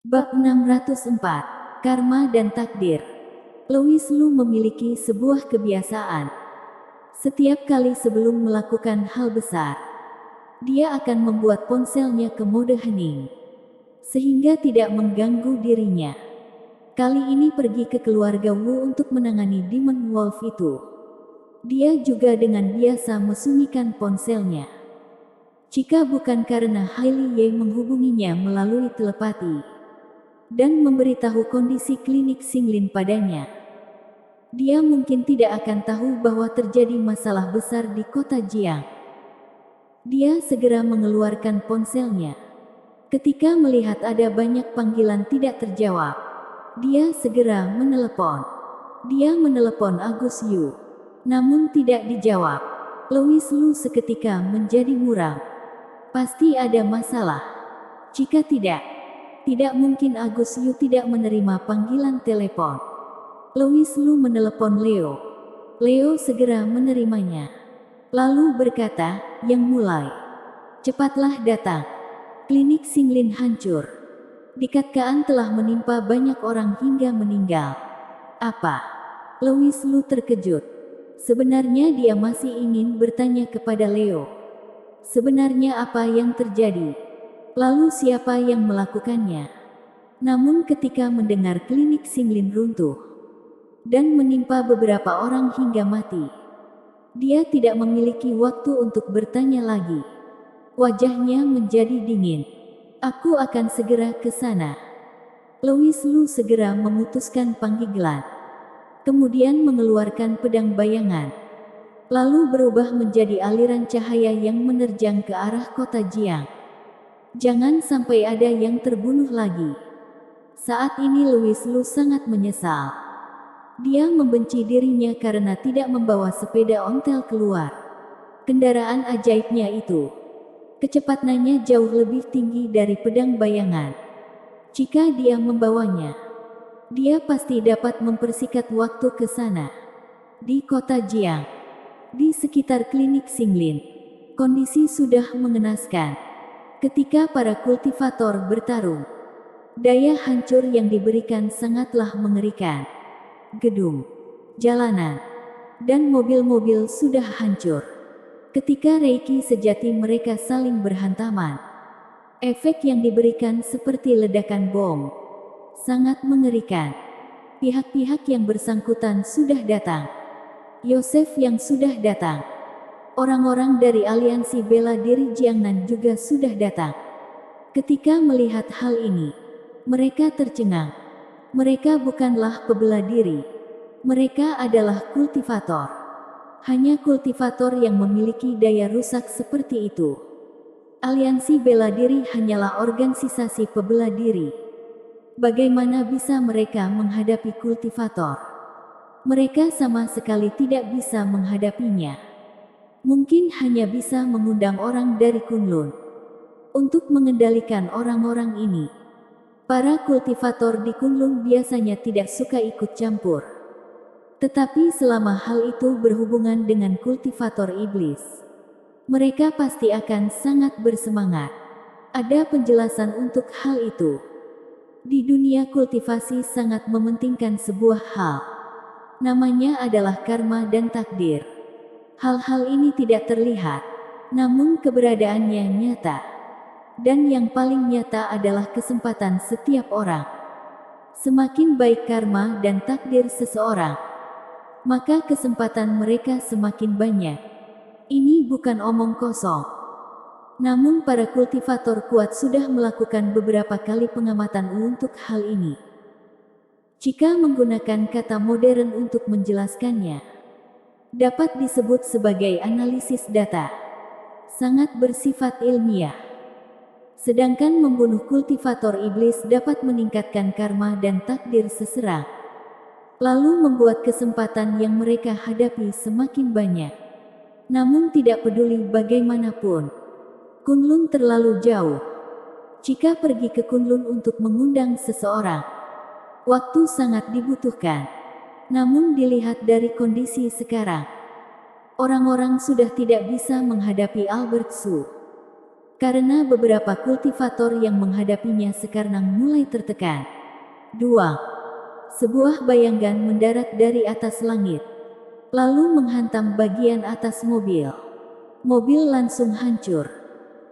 Bab 604, Karma dan Takdir. Louis Lu memiliki sebuah kebiasaan. Setiap kali sebelum melakukan hal besar, dia akan membuat ponselnya ke mode hening, sehingga tidak mengganggu dirinya. Kali ini pergi ke keluarga Wu untuk menangani Demon Wolf itu. Dia juga dengan biasa mesunyikan ponselnya. Jika bukan karena Hailey Ye menghubunginya melalui telepati dan memberitahu kondisi klinik Xinglin padanya, dia mungkin tidak akan tahu bahwa terjadi masalah besar di kota Jiang. Dia segera mengeluarkan ponselnya. Ketika melihat ada banyak panggilan tidak terjawab, dia segera menelepon. Dia menelepon Agus Yu, namun tidak dijawab. Louis Lu seketika menjadi muram. Pasti ada masalah. Jika tidak mungkin Agus Yu tidak menerima panggilan telepon. Louis Lu menelepon Leo. Leo segera menerimanya. Lalu berkata, "Yang mulai. Cepatlah datang. Klinik Xinglin hancur. Dikatakan telah menimpa banyak orang hingga meninggal." Apa? Louis Lu terkejut. Sebenarnya dia masih ingin bertanya kepada Leo. Sebenarnya apa yang terjadi? Lalu siapa yang melakukannya? Namun ketika mendengar klinik Xinglin runtuh dan menimpa beberapa orang hingga mati, dia tidak memiliki waktu untuk bertanya lagi. Wajahnya menjadi dingin. "Aku akan segera ke sana." Louis Lu segera memutuskan panggilan, kemudian mengeluarkan pedang bayangan, lalu berubah menjadi aliran cahaya yang menerjang ke arah kota Jiang. Jangan sampai ada yang terbunuh lagi. Saat ini Louis Lu sangat menyesal. Dia membenci dirinya karena tidak membawa sepeda ontel keluar. Kendaraan ajaibnya itu, kecepatannya jauh lebih tinggi dari pedang bayangan. Jika dia membawanya, dia pasti dapat mempersingkat waktu ke sana. Di kota Jiang, di sekitar klinik Xinglin, kondisi sudah mengenaskan. Ketika para kultivator bertarung, daya hancur yang diberikan sangatlah mengerikan. Gedung, jalanan, dan mobil-mobil sudah hancur. Ketika reiki sejati mereka saling berhantaman, efek yang diberikan seperti ledakan bom. Sangat mengerikan. Pihak-pihak yang bersangkutan sudah datang. Yosef yang sudah datang. Orang-orang dari aliansi bela diri Jiangnan juga sudah datang. Ketika melihat hal ini, mereka tercengang. Mereka bukanlah pebela diri. Mereka adalah kultivator. Hanya kultivator yang memiliki daya rusak seperti itu. Aliansi bela diri hanyalah organisasi pebela diri. Bagaimana bisa mereka menghadapi kultivator? Mereka sama sekali tidak bisa menghadapinya. Mungkin hanya bisa mengundang orang dari Kunlun untuk mengendalikan orang-orang ini. Para kultivator di Kunlun biasanya tidak suka ikut campur. Tetapi selama hal itu berhubungan dengan kultivator iblis, mereka pasti akan sangat bersemangat. Ada penjelasan untuk hal itu. Di dunia kultivasi sangat mementingkan sebuah hal. Namanya adalah karma dan takdir. Hal-hal ini tidak terlihat, namun keberadaannya nyata. Dan yang paling nyata adalah kesempatan setiap orang. Semakin baik karma dan takdir seseorang, maka kesempatan mereka semakin banyak. Ini bukan omong kosong. Namun para kultivator kuat sudah melakukan beberapa kali pengamatan untuk hal ini. Jika menggunakan kata modern untuk menjelaskannya, dapat disebut sebagai analisis data. Sangat bersifat ilmiah. Sedangkan membunuh kultivator iblis dapat meningkatkan karma dan takdir seseorang, lalu membuat kesempatan yang mereka hadapi semakin banyak. Namun tidak peduli bagaimanapun, Kunlun terlalu jauh. Jika pergi ke Kunlun untuk mengundang seseorang, waktu sangat dibutuhkan. Namun dilihat dari kondisi sekarang, orang-orang sudah tidak bisa menghadapi Albert Su. karena beberapa kultivator yang menghadapinya sekarang mulai tertekan. 2. Sebuah bayangan mendarat dari atas langit, lalu menghantam bagian atas mobil. Mobil langsung hancur.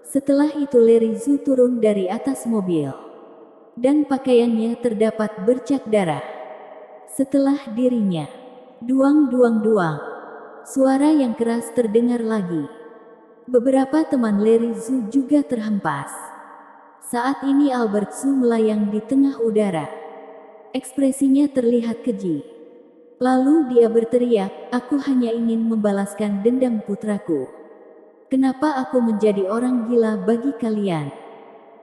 Setelah itu Larry Zhu turun dari atas mobil, dan pakaiannya terdapat bercak darah. Setelah dirinya, duang duang duang, suara yang keras terdengar lagi. Beberapa teman Larry Zhu juga terhempas. Saat ini Albert Zhu melayang di tengah udara. Ekspresinya terlihat keji. Lalu dia berteriak, "Aku hanya ingin membalaskan dendam putraku. Kenapa aku menjadi orang gila bagi kalian?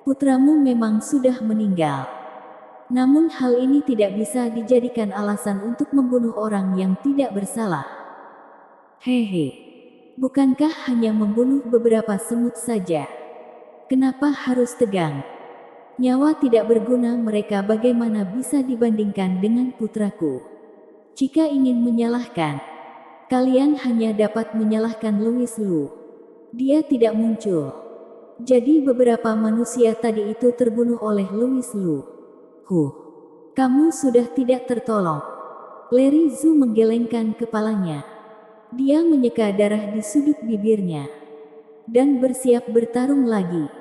Putramu memang sudah meninggal. Namun hal ini tidak bisa dijadikan alasan untuk membunuh orang yang tidak bersalah. Hehe. Bukankah hanya membunuh beberapa semut saja? Kenapa harus tegang? Nyawa tidak berguna mereka bagaimana bisa dibandingkan dengan putraku? Jika ingin menyalahkan, kalian hanya dapat menyalahkan Louis Lu. Dia tidak muncul. Jadi beberapa manusia tadi itu terbunuh oleh Louis Lu. Kamu sudah tidak tertolong." Larry Zhu menggelengkan kepalanya. Dia menyeka darah di sudut bibirnya dan bersiap bertarung lagi.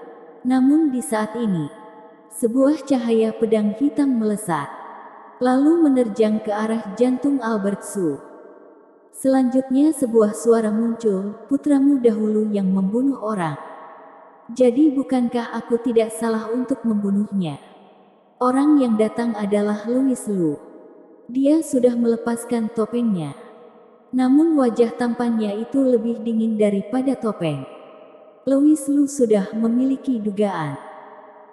Namun di saat ini, sebuah cahaya pedang hitam melesat, lalu menerjang ke arah jantung Albert Zhu. Selanjutnya sebuah suara muncul, "Putramu dahulu yang membunuh orang. Jadi bukankah aku tidak salah untuk membunuhnya? Orang yang datang adalah Louis Lu. Dia sudah melepaskan topengnya. Namun wajah tampannya itu lebih dingin daripada topeng. Louis Lu sudah memiliki dugaan.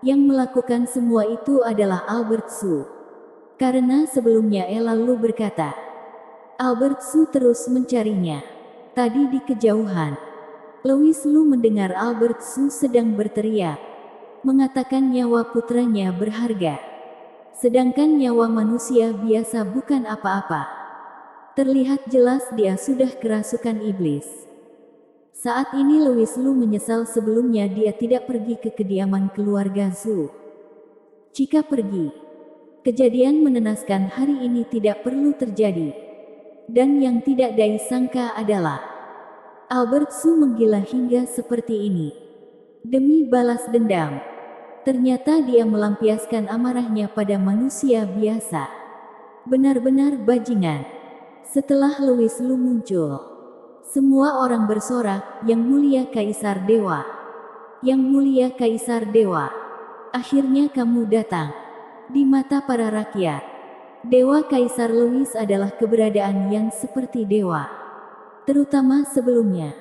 Yang melakukan semua itu adalah Albert Zhu. Karena sebelumnya Ella Lu berkata, Albert Zhu terus mencarinya. Tadi di kejauhan, Louis Lu mendengar Albert Zhu sedang berteriak, mengatakan nyawa putranya berharga. Sedangkan nyawa manusia biasa bukan apa-apa. Terlihat jelas dia sudah kerasukan iblis. Saat ini Louis Lu menyesal sebelumnya dia tidak pergi ke kediaman keluarga Zhu. Jika pergi, kejadian mengenaskan hari ini tidak perlu terjadi. Dan yang tidak disangka adalah Albert Zhu menggila hingga seperti ini. Demi balas dendam, ternyata dia melampiaskan amarahnya pada manusia biasa. Benar-benar bajingan. Setelah Louis Lu muncul, semua orang bersorak, "Yang mulia Kaisar Dewa! Yang mulia Kaisar Dewa! Akhirnya kamu datang." Di mata para rakyat, Dewa Kaisar Louis adalah keberadaan yang seperti dewa. Terutama sebelumnya,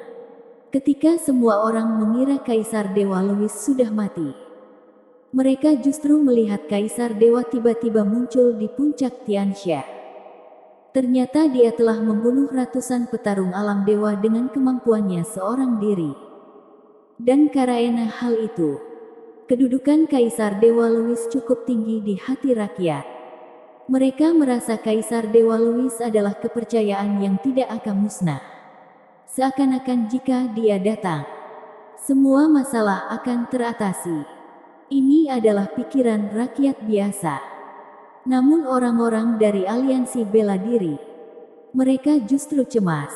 ketika semua orang mengira Kaisar Dewa Louis sudah mati. Mereka justru melihat Kaisar Dewa tiba-tiba muncul di puncak Tiansha. Ternyata dia telah membunuh ratusan petarung alam dewa dengan kemampuannya seorang diri. Dan karena hal itu, kedudukan Kaisar Dewa Louis cukup tinggi di hati rakyat. Mereka merasa Kaisar Dewa Louis adalah kepercayaan yang tidak akan musnah. Seakan-akan jika dia datang, semua masalah akan teratasi. Ini adalah pikiran rakyat biasa. Namun orang-orang dari aliansi bela diri, mereka justru cemas.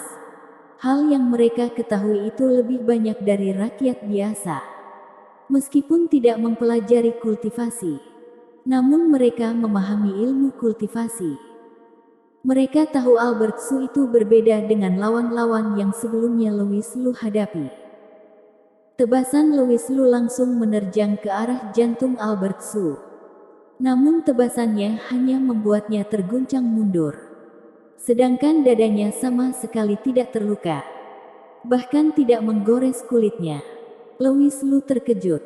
Hal yang mereka ketahui itu lebih banyak dari rakyat biasa. Meskipun tidak mempelajari kultivasi, namun mereka memahami ilmu kultivasi. Mereka tahu Albert Zhu itu berbeda dengan lawan-lawan yang sebelumnya Louis Lu hadapi. Tebasan Louis Lu langsung menerjang ke arah jantung Albert Zhu. Namun tebasannya hanya membuatnya terguncang mundur. Sedangkan dadanya sama sekali tidak terluka. Bahkan tidak menggores kulitnya. Louis Lu terkejut.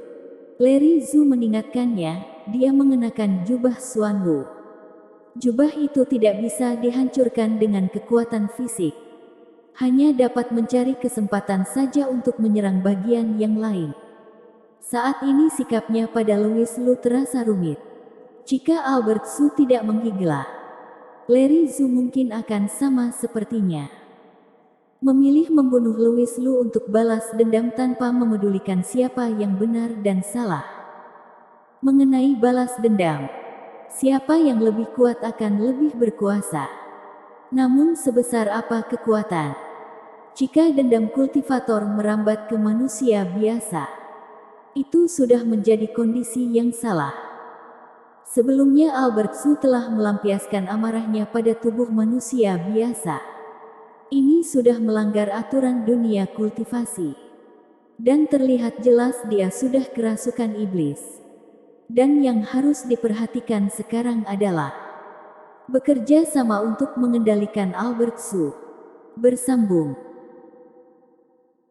Larry Zhu mengingatkannya, dia mengenakan jubah Xuan Wu. Jubah itu tidak bisa dihancurkan dengan kekuatan fisik. Hanya dapat mencari kesempatan saja untuk menyerang bagian yang lain. Saat ini sikapnya pada Louis Lu terasa rumit. Jika Albert Zhu tidak menggigla, Larry Zhu mungkin akan sama sepertinya. Memilih membunuh Louis Lu untuk balas dendam tanpa memedulikan siapa yang benar dan salah. Mengenai balas dendam, siapa yang lebih kuat akan lebih berkuasa. Namun sebesar apa kekuatan? Jika dendam kultivator merambat ke manusia biasa, itu sudah menjadi kondisi yang salah. Sebelumnya Albert Su telah melampiaskan amarahnya pada tubuh manusia biasa. Ini sudah melanggar aturan dunia kultivasi. Dan terlihat jelas dia sudah kerasukan iblis. Dan yang harus diperhatikan sekarang adalah bekerja sama untuk mengendalikan Albert Su. Bersambung.